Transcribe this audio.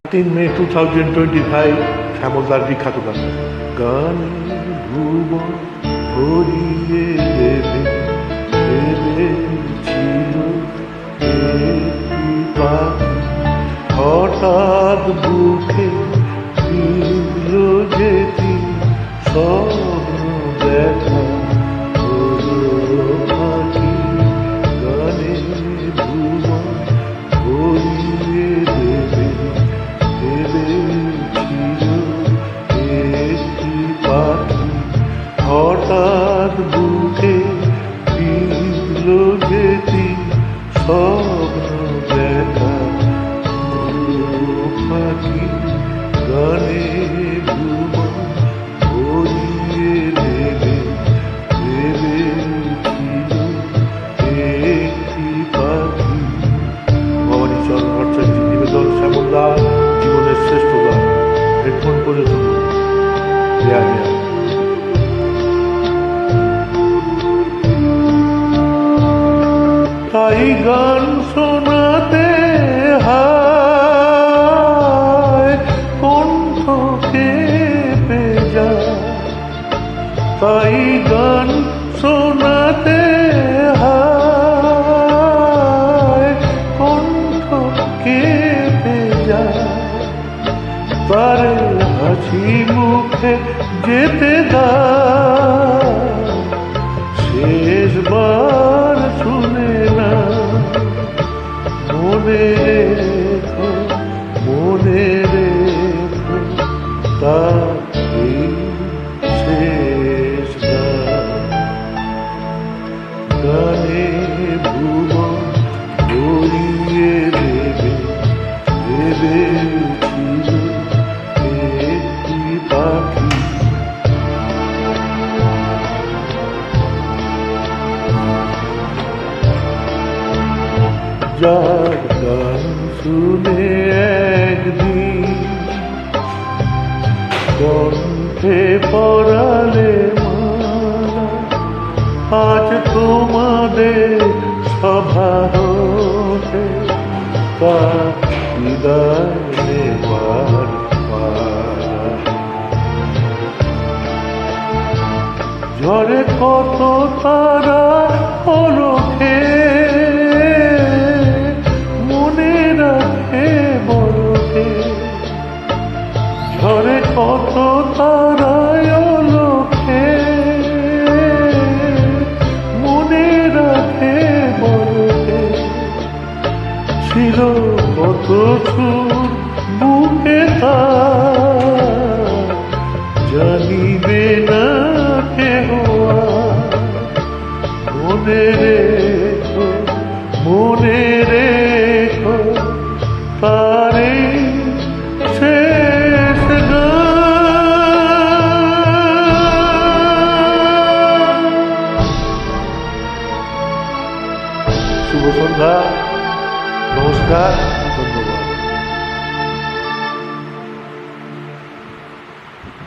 May 2025 শ্যামলদার বিখ্যাত গান গানে ভুবন ভরিয়ে দেবে ভেবেছিল একটি পাখি হঠাৎ বুকে দিল যেতি স্বপ্ন দেখা হলো পাখি গানে ভুবন ভরিয়ে দেবে একটি পাখি হঠাৎ বুকে দিল যেতি স্বপ্ন দেখা পাখি গানে ভুবন ভরিয়ে দেবে ভেবেছিল একটি পাখি। ভবানী চরণ ভট্টাচার্য নিবেদন শ্যামলদা জীবনের শ্রেষ্ঠ গান। হেডফোন করে শুনুন। তাই গান শোনাতে হায় কণ্ঠ কেঁপে যায়, তাই গান শোনাতে হায় কণ্ঠ কেঁপে যায়, তারে হাসি মুখে যেতে দাও শেষবার শুনে না মনে রেখো তার এই শেষ গানে ভুবন ভরিয়ে দেবে ভেবেছিল একটি পাখি। যার গান শুনে একদিন কণ্ঠে পড়ালে মালা, আজ তোমাদের সভা হতে তার বিদায় নেবার পালা। ঝড়ে কত তারা হলো মনে রাখে বলকে, ঝড়ে কত তারায় লোকে মনে রাখে বলকে, ছিল কত সুর বুকে তার জানিবে না কেহ মনে রেখো তারে শেষ শুভ সন্ধ্যা, নমস্কার।